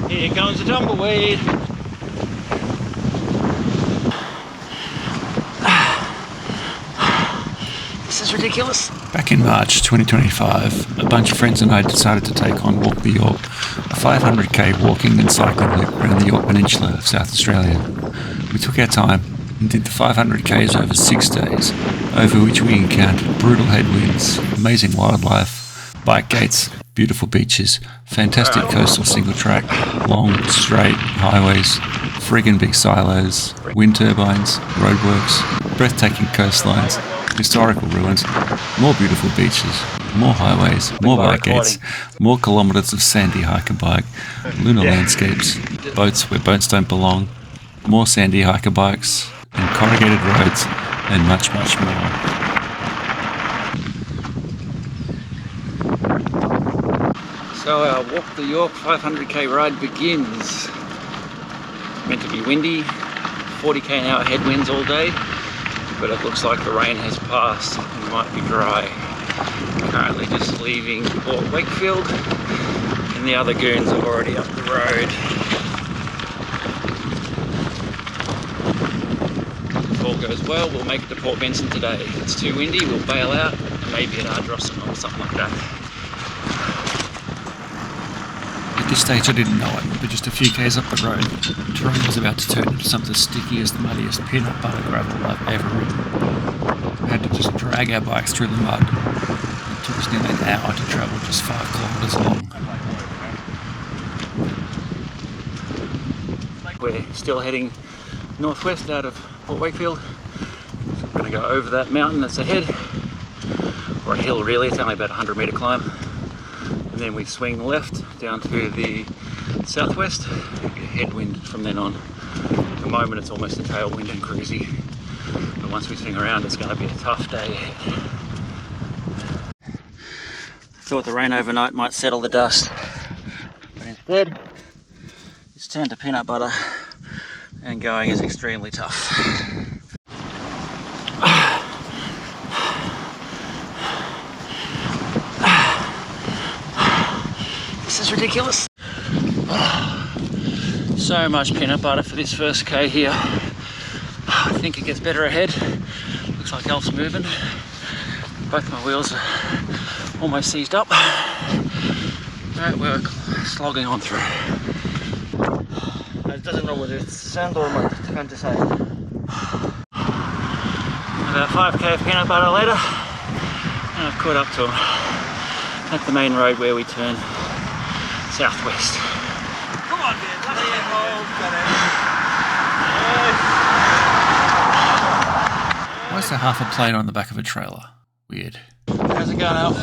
Here comes the tumbleweed. This is ridiculous. Back in March 2025, a bunch of friends and I decided to take on Walk the Yorke, a 500k walking and cycling loop around the Yorke Peninsula of South Australia. We took our time and did the 500k's over 6 days, over which we encountered brutal headwinds, amazing wildlife, bike gates, beautiful beaches, fantastic coastal single track, long, straight highways, friggin' big silos, wind turbines, roadworks, breathtaking coastlines, historical ruins, more beautiful beaches, more highways, more bike gates, more kilometres of sandy hiker bike, lunar landscapes, boats where boats don't belong, more sandy hiker bikes, and corrugated roads, and much, much more. So our Walk the Yorke 500k ride begins. Meant to be windy, 40k/h headwinds all day, but it looks like the rain has passed and might be dry. Currently just leaving Port Wakefield and the other goons are already up the road. If all goes well, we'll make it to Port Benson today. If it's too windy, we'll bail out, maybe at Ardrossan or something like that. At this stage I didn't know it, but just a few k's up the road, the terrain was about to turn into something as sticky as the muddiest peanut butter gravel I've ever ridden. We had to just drag our bikes through the mud. It took us nearly an hour to travel just 5 kilometres long. We're still heading northwest out of Port Wakefield. So we're going to go over that mountain that's ahead, or a hill really, it's only about a 100-metre climb. And then we swing left down to the southwest, get a headwind from then on. At the moment it's almost a tailwind and cruisy, but once we swing around it's going to be a tough day ahead. Thought the rain overnight might settle the dust, but instead it's turned to peanut butter and going is extremely tough. This is ridiculous. So much peanut butter for this first K here. I think it gets better ahead. Looks like Elf's moving. Both my wheels are almost seized up. Right, we're slogging on through. It doesn't know whether it's sand or mud, can't decide. About 5k of peanut butter later, and I've caught up to him at the main road where we turn southwest. Come on, man, let me got it. Why is there half a plane on the back of a trailer? Weird. How's it going, Alf?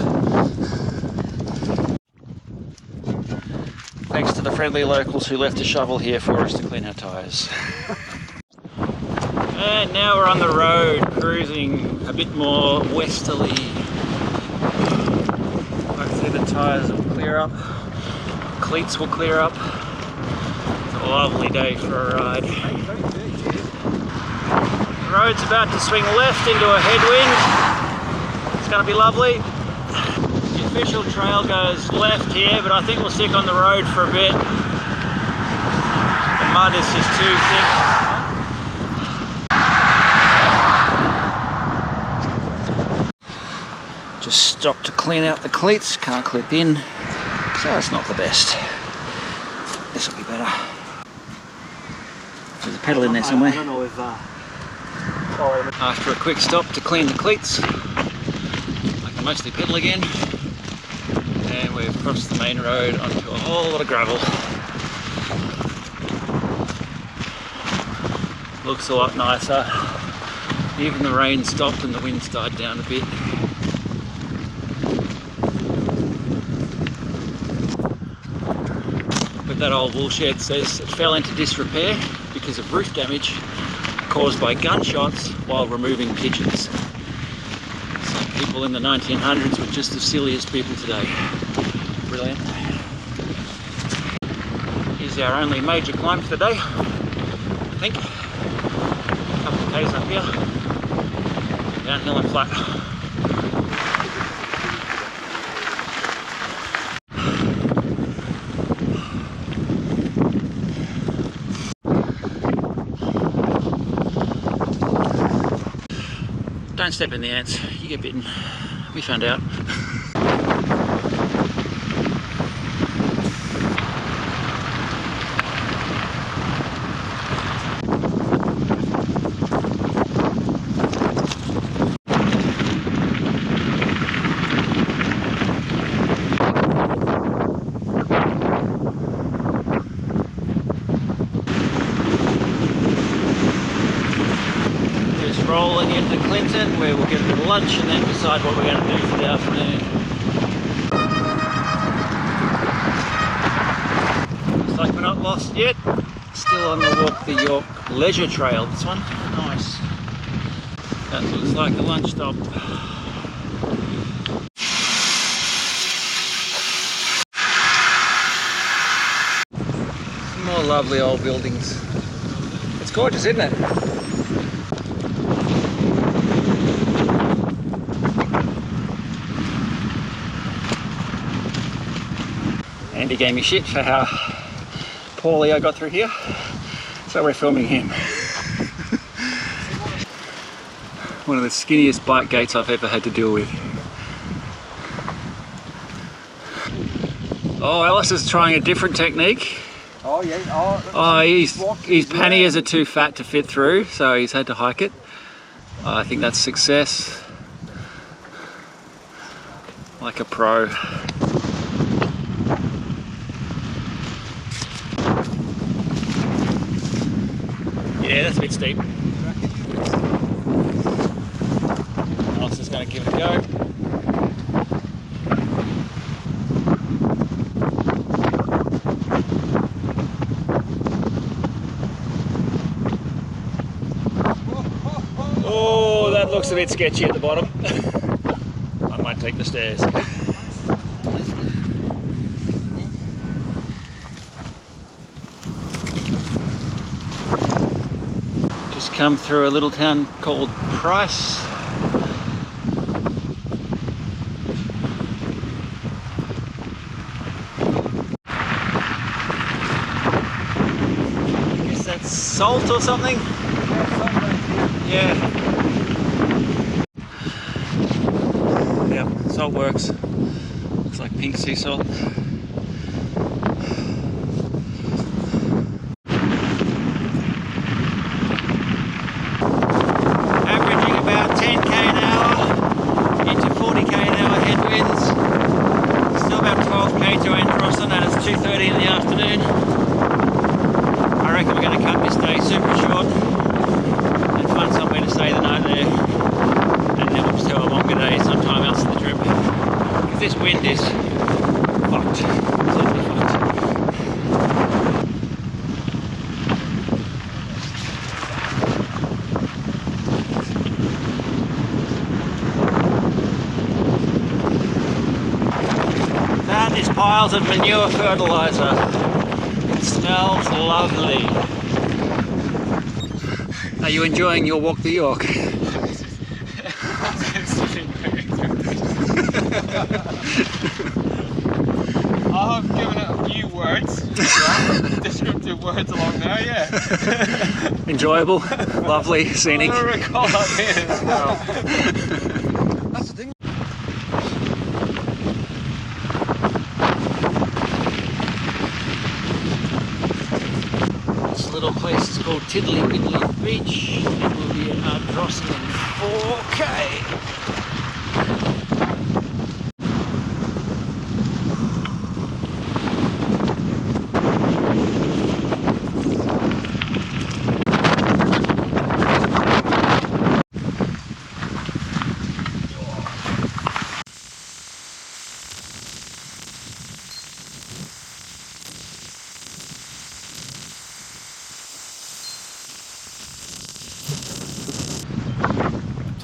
Thanks to the friendly locals who left a shovel here for us to clean our tyres. And now we're on the road, cruising a bit more westerly. Hopefully the tyres will clear up, cleats will clear up. It's a lovely day for a ride. The road's about to swing left into a headwind. It's going to be lovely. The official trail goes left here, but I think we'll stick on the road for a bit. The mud is just too thick. Just stop to clean out the cleats, can't clip in, so it's not the best. This will be better. There's a pedal in there somewhere. I don't know if, After a quick stop to clean the cleats, I can mostly pedal again. And we've crossed the main road onto a whole lot of gravel. Looks a lot nicer. Even the rain stopped and the wind's died down a bit. But that old woolshed says it fell into disrepair because of roof damage caused by gunshots while removing pigeons. Some people in the 1900s were just as silly as people today. Brilliant. Here's our only major climb for the day, I think. A couple of k's up here, downhill and flat. Don't step in the ants, you get bitten. We found out. Rolling into Clinton, where we'll get a bit of lunch and then decide what we're going to do for the afternoon. Looks like we're not lost yet. Still on the Walk the Yorke leisure trail, this one. Nice. That looks like the lunch stop. Some more lovely old buildings. It's gorgeous, isn't it? Andy gave me shit for how poorly I got through here, so we're filming him. One of the skinniest bike gates I've ever had to deal with. Oh, Alice is trying a different technique. Oh yeah. Oh, his panniers are too fat to fit through, so he's had to hike it. I think that's success. Like a pro. Yeah, that's a bit steep. Alice is going to give it a go. Oh, that looks a bit sketchy at the bottom. I might take the stairs. Come through a little town called Price. I guess that's salt or something? Yeah. Yeah, salt works. Looks like pink sea salt. To Ardrossan, and it's 2:30 in the afternoon. I reckon we're going to cut this day super short and find somewhere to stay the night there, and then we'll just have a longer day sometime else in the trip. Because this wind is fucked, totally fucked. Piles of manure fertilizer. It smells lovely. Are you enjoying your walk to Yorke? I've given it a few words, descriptive words along there, yeah. Enjoyable, lovely, scenic. I don't recall that being as well. That's the thing. Little place is called Tiddly Widdly Beach. It will be at Ardrossan in 4K.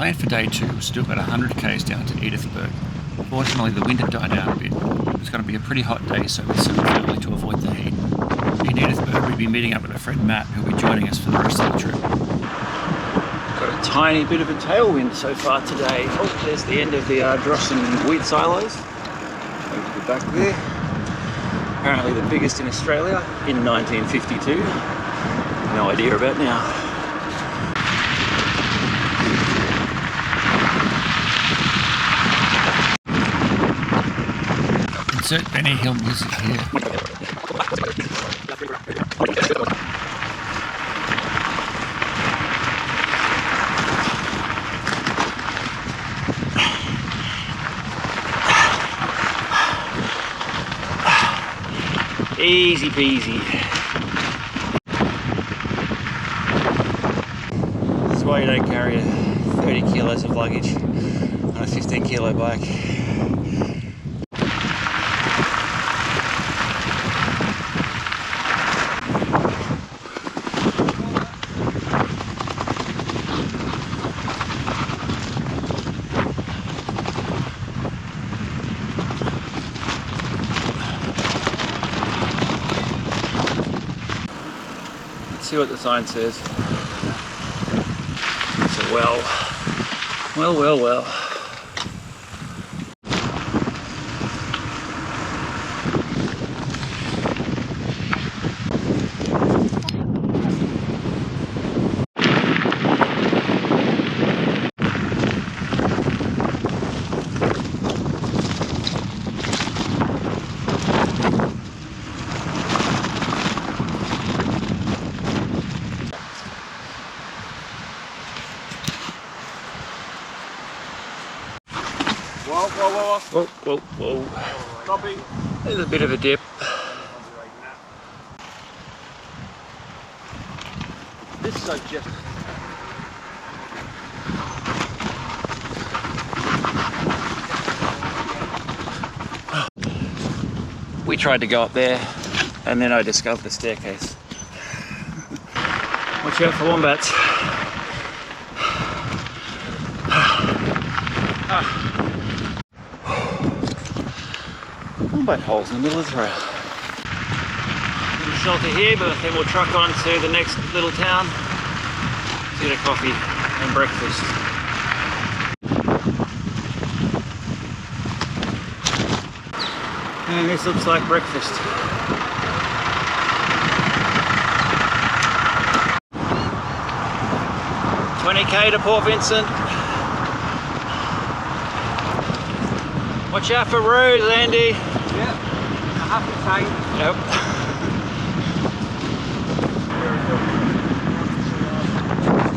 Plan for day 2 was still about 100 k's down to Editburgh. Fortunately, the wind had died down a bit. It was going to be a pretty hot day, so we set off early to avoid the heat. In Editburgh, we'd be meeting up with our friend Matt, who'll be joining us for the rest of the trip. Got a tiny bit of a tailwind so far today. Oh, there's the end of the Ardrossan wheat silos. Going to the back there. Apparently the biggest in Australia in 1952. No idea about now. Insert Benny Hill music here. Easy peasy. This is why you don't carry 30 kilos of luggage on a 15 kilo bike. See what the sign says. It's a well. Well. Whoa. Copy. There's a bit of a dip. This is so just. We tried to go up there and then I discovered a staircase. Watch out for wombats. Wombat holes in the middle of the trail. Little shelter here, but then we'll truck on to the next little town to get a coffee and breakfast. And this looks like breakfast. $20K to Port Vincent. Watch out for roads, Andy. Yeah, I have to say. Yep.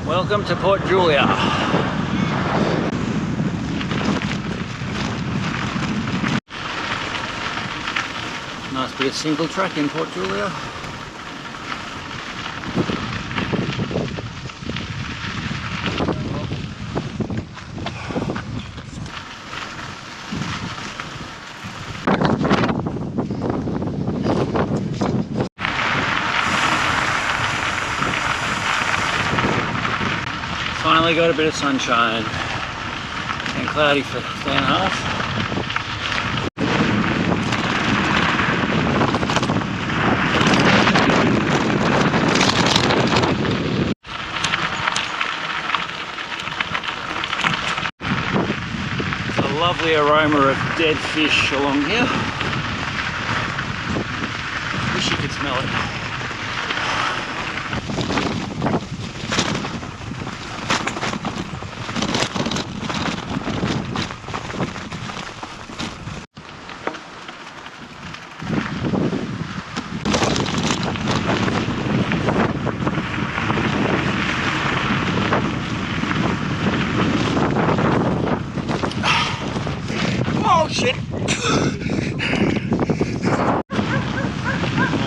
Welcome to Port Julia. Nice bit of single track in Port Julia. Finally got a bit of sunshine and cloudy for a day and a half. There's a lovely aroma of dead fish along here. Wish you could smell it. Oh shit! More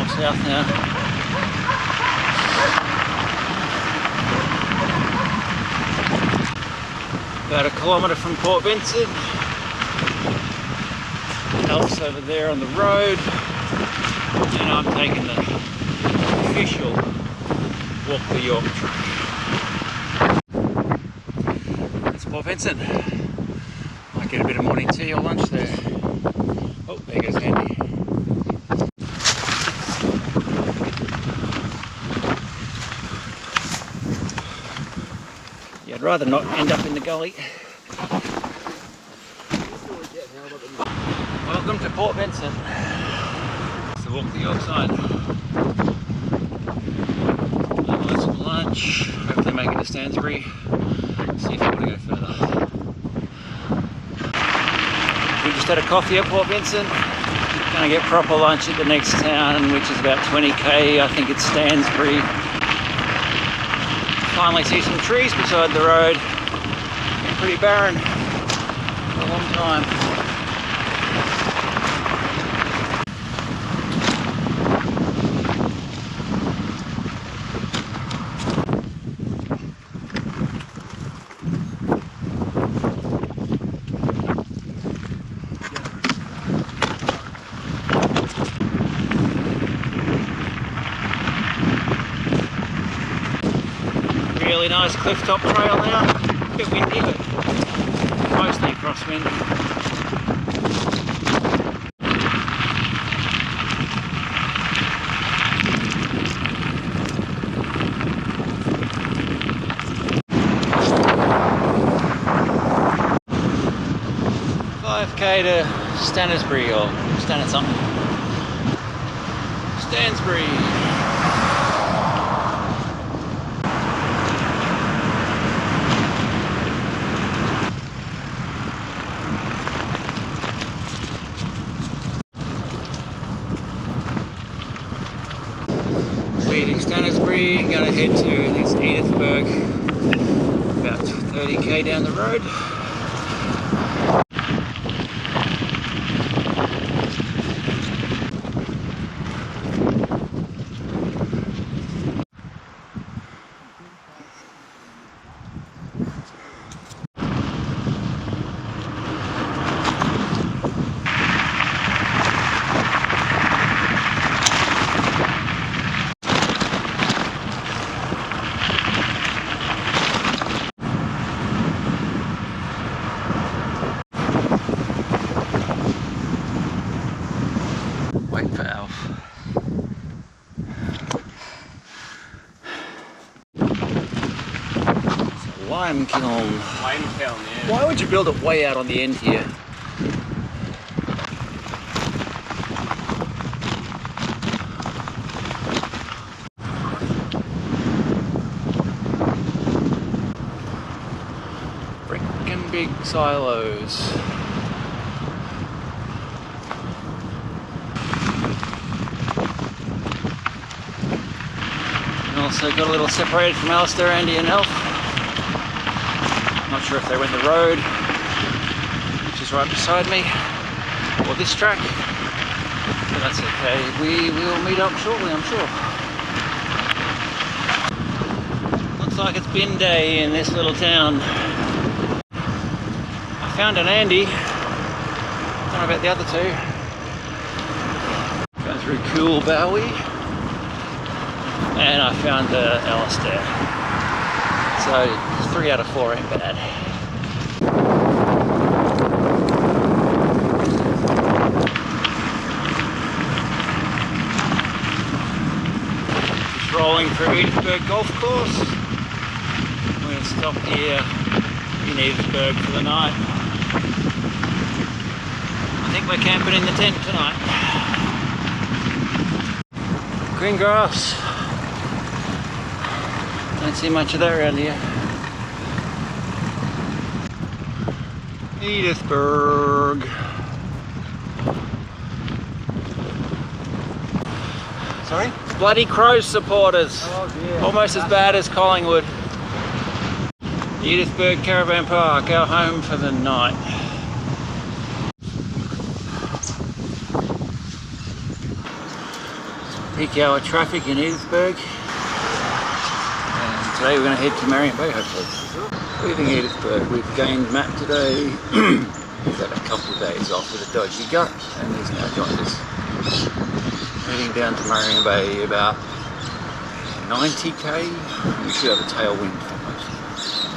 south now. About a kilometre from Port Vincent. Alps over there on the road. And I'm taking the official Walk the Yorke track. That's Port Vincent. Might get a bit of morning tea or lunch there. Oh, there goes Andy. Yeah, I'd rather not end up in the gully. Welcome to Port Vincent. It's the Walk the Yorke sign. I'll have some lunch, hopefully make it to Stansbury. See if I want to go further. We just had a coffee at Port Vincent. Gonna get proper lunch at the next town, which is about 20k. I think it's Stansbury. Finally see some trees beside the road. Been pretty barren for a long time. Really nice cliff-top trail now. A bit windy, but mostly crosswind. $5k to Stansbury or Stan something. Stansbury. Leaving Stansbury, gonna head to this Editburgh, about 30k down the road. Lime kiln. Lime kiln, yeah. Why would you build it way out on the end here? Frickin' big silos. And also got a little separated from Alistair, Andy and Elf. Not sure if they went the road, which is right beside me, or this track, but that's okay. We will meet up shortly, I'm sure. Looks like it's bin day in this little town. I found an Andy, don't know about the other two. Going through Cool Bowie, and I found Alistair. So 3 out of 4 ain't bad. Just rolling through Editburgh Golf Course. We're going to stop here in Editburgh for the night. I think we're camping in the tent tonight. Green grass. Don't see much of that around here. Editburgh. Sorry? Bloody Crows supporters. Oh dear. Almost as bad as Collingwood. Editburgh Caravan Park, our home for the night. Peak hour traffic in Editburgh. Today we're going to head to Marion Bay, hopefully. Leaving Editburgh, we've gained Matt today. He's had a couple of days off with a dodgy gut, and he's now joined us. Heading down to Marion Bay about 90k. We should have a tailwind for most of us.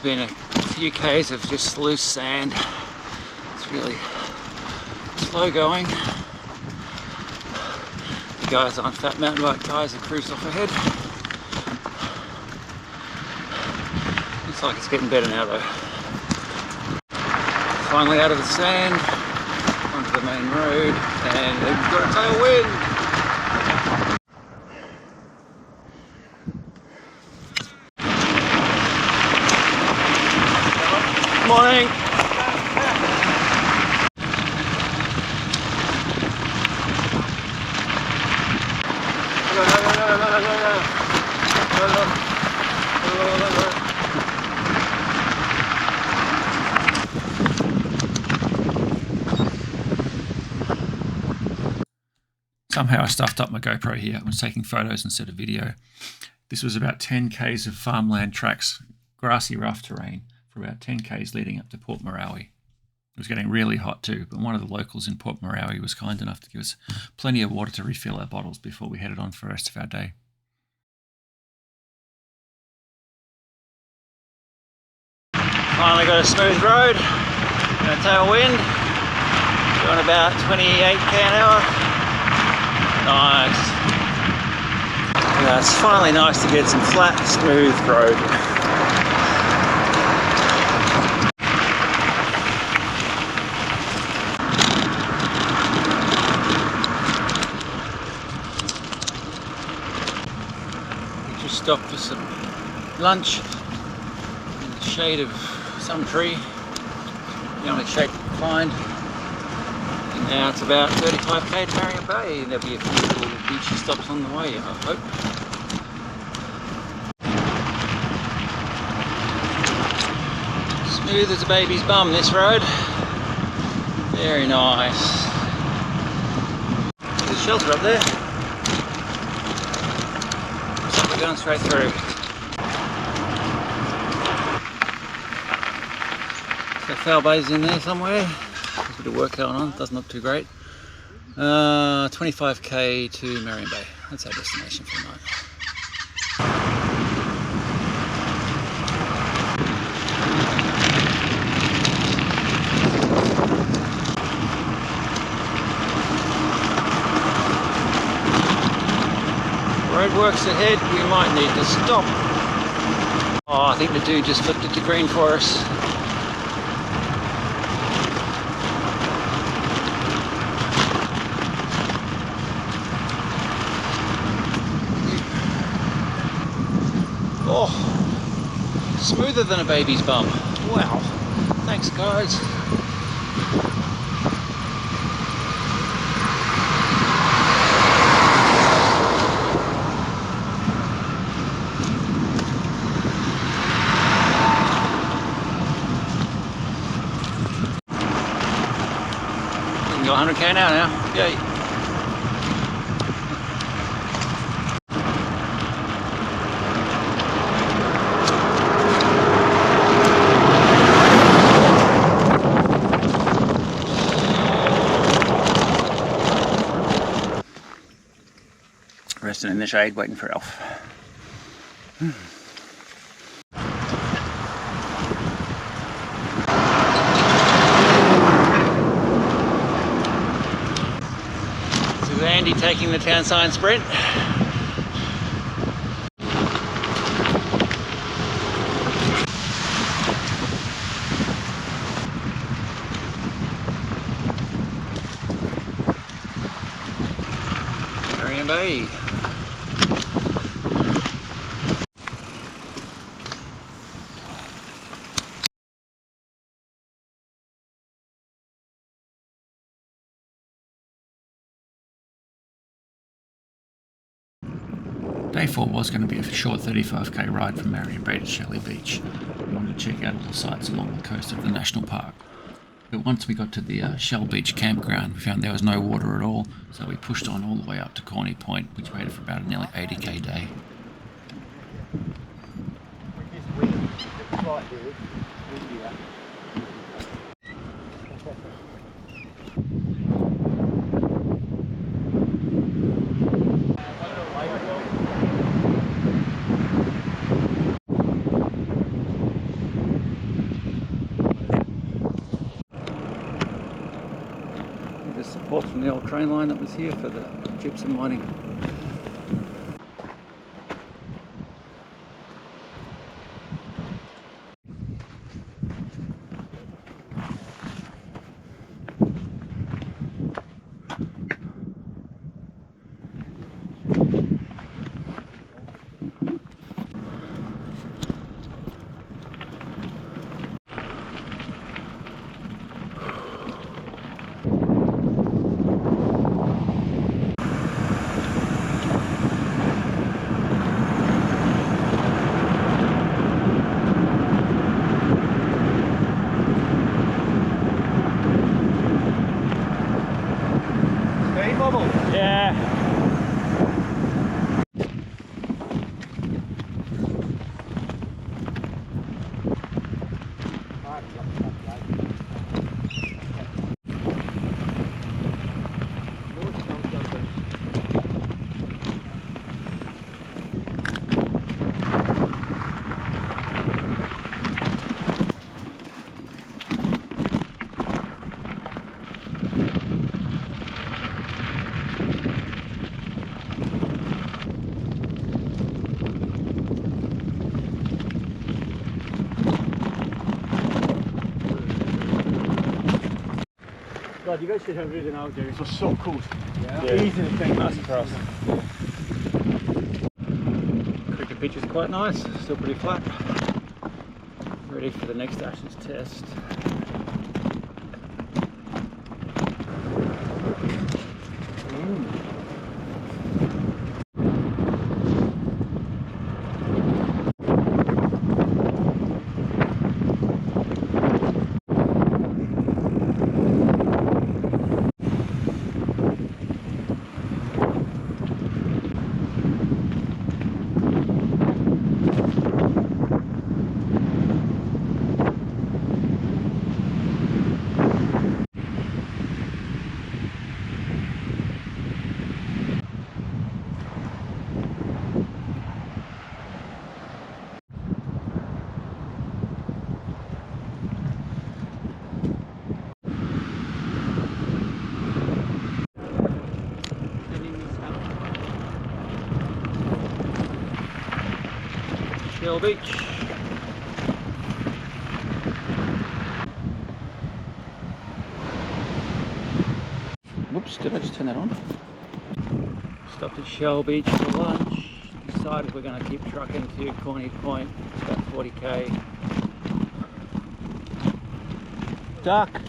Been a few k's of just loose sand. It's really slow going. The guys on fat mountain bike tyres have cruised off ahead. Looks like it's getting better now though. Finally out of the sand, onto the main road, and we've got a tailwind. Morning. Somehow I stuffed up my GoPro here. I was taking photos instead of video. This was about 10 k's of farmland tracks, grassy rough terrain for about 10 k's leading up to Port Morawi. It was getting really hot too, but one of the locals in Port Morawi was kind enough to give us plenty of water to refill our bottles before we headed on for the rest of our day. Finally got a smooth road and a tailwind, going about 28 k an hour. Nice. Yeah, it's finally nice to get some flat, smooth road. We just stopped for some lunch in the shade of some tree, the only shade we could find. And now it's about 35 k to Marion Bay, and there'll be a few little beachy stops on the way, I hope. Smooth as a baby's bum, this road. Very nice. There's a shelter up there. Looks like we're going straight through. So Foul Bay's in there somewhere. There's a bit of work going on, doesn't look too great. 25 k to Marion Bay. That's our destination for the night. Roadworks ahead, we might need to stop. Oh, I think the dude just flipped it to green for us. Oh, smoother than a baby's bum. Wow. Thanks, guys. You can go 100 k now. Yay. Resting in the shade, waiting for Elf. This is Andy taking the town sign sprint. Marion Bay. Day 4 was going to be a short 35k ride from Marion Bay to Shelley Beach. We wanted to check out all the sites along the coast of the national park. But once we got to the Shell Beach campground, we found there was no water at all, so we pushed on all the way up to Corny Point, which made it for about a nearly 80k day. Support from the old train line that was here for the gypsum mining. lad, you guys should have ridden out there. It was so cool. Yeah. Easy to think. Nice across. Cricket pitch is quite nice, still pretty flat. Ready for the next Ashes test. Shell Beach. Whoops, did I just turn that on? Stopped at Shell Beach for lunch. Decided we're going to keep trucking to Corny Point. It's about 40k. Duck!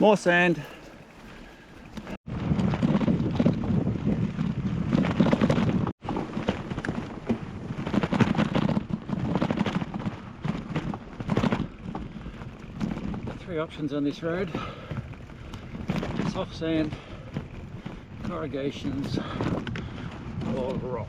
More sand. Three options on this road: soft sand, corrugations, or rock.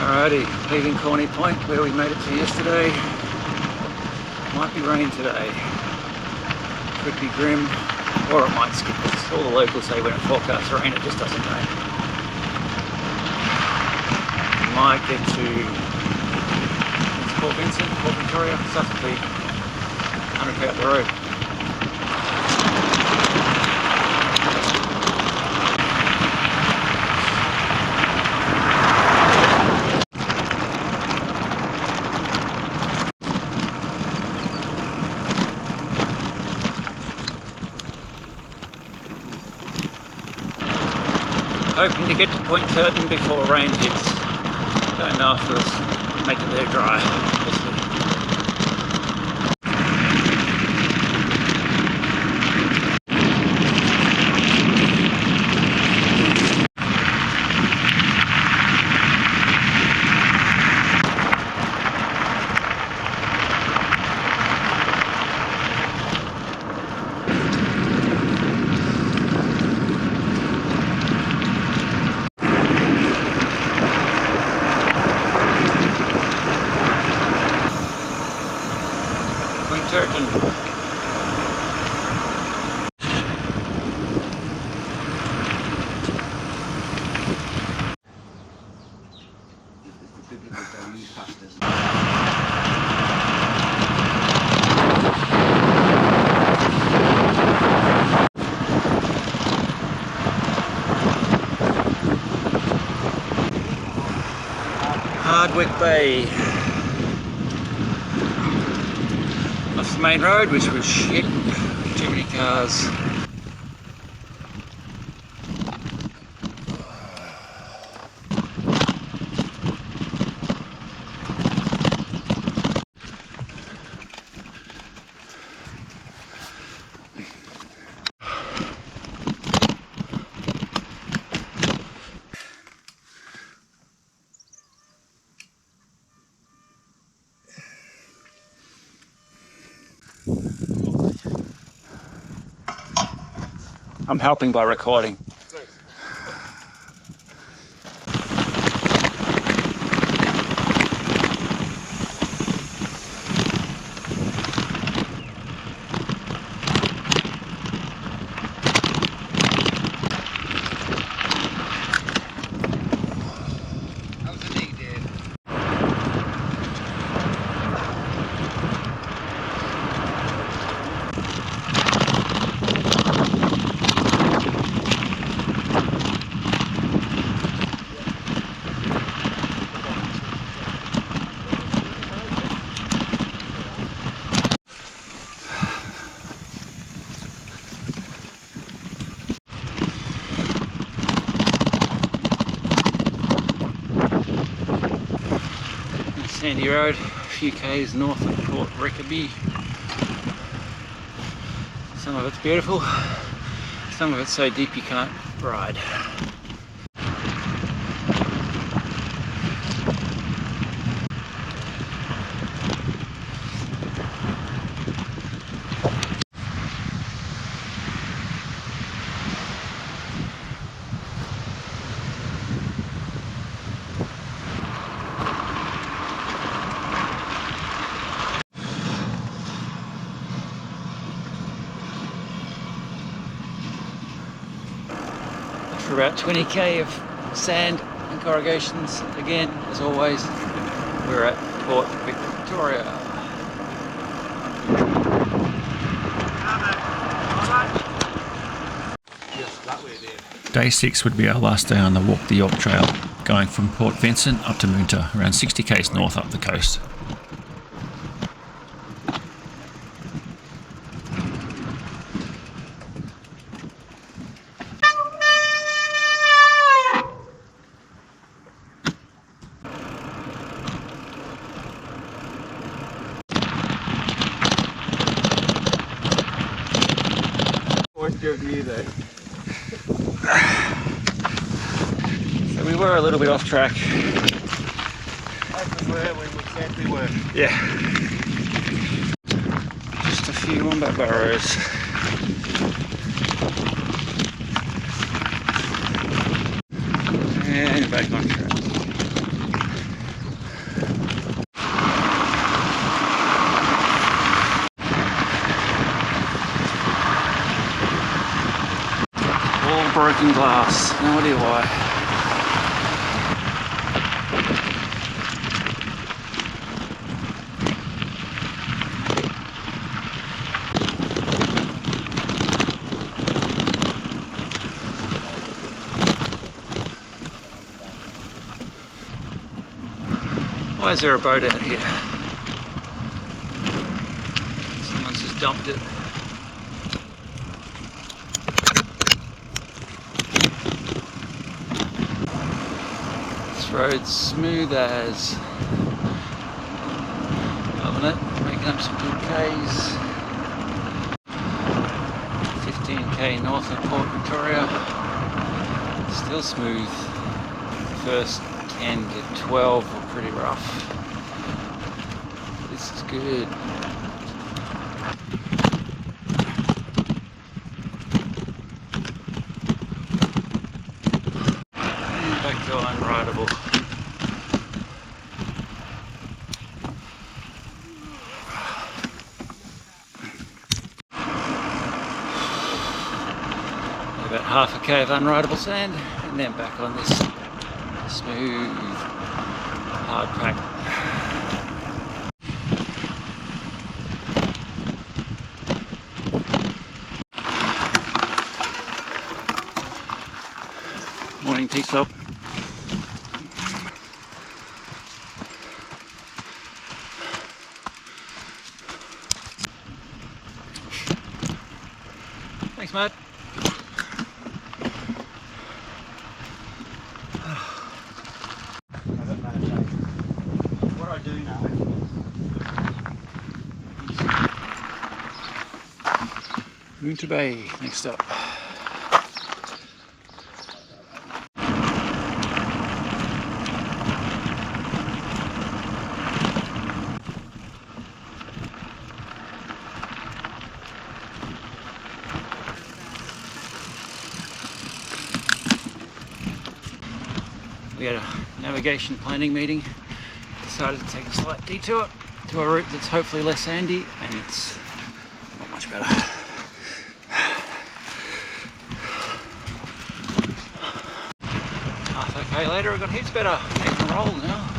Alrighty, leaving Corny Point where we made it to yesterday. Might be rain today. Could be grim, or it might skip us. All the locals say when it forecasts rain, it just doesn't rain. Might get to Port Vincent, Port Victoria, Sussex, 100k up the road. Hoping to get to Point Curtin before rain hits. Don't know if we'll make it there dry. We'll see. Wakefield Bay. Off the main road, which was shit. Too many cars. I'm helping by recording. Sandy Road, a few k's north of Port Rickaby. Some of it's beautiful, some of it's so deep you can't ride. For about 20k of sand and corrugations. Again, as always, we're at Port Victoria. Day 6 would be our last day on the Walk the Yorke trail, going from Port Vincent up to Moonta, around 60 k's north up the coast. What's your view though? So we were a little bit off track. That's where we said we were. Yeah. Just a few wombat burrows. And back on track. All broken glass, no idea why. Why is there a boat out here? Someone's just dumped it. This road's smooth as. Loving it, making up some good Ks. 15k north of Port Victoria. Still smooth. First 10 to 12 were pretty rough. This is good. And back to unrideable. About half a k of unrideable sand, and then back on this smooth, hard pack. Morning tea stop. Thanks, Matt. What I do now. Moonta Bay, next up. We had a navigation planning meeting, decided to take a slight detour to a route that's hopefully less sandy, and it's not much better. Half okay later, I got heaps better. I can roll now.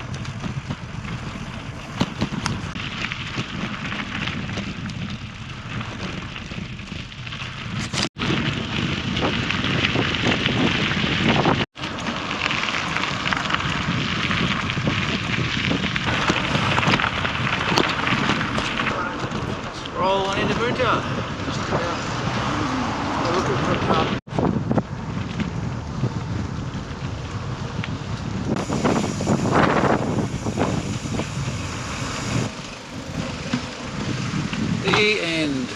Rolling into Moonta. Just about looking for a car. The end.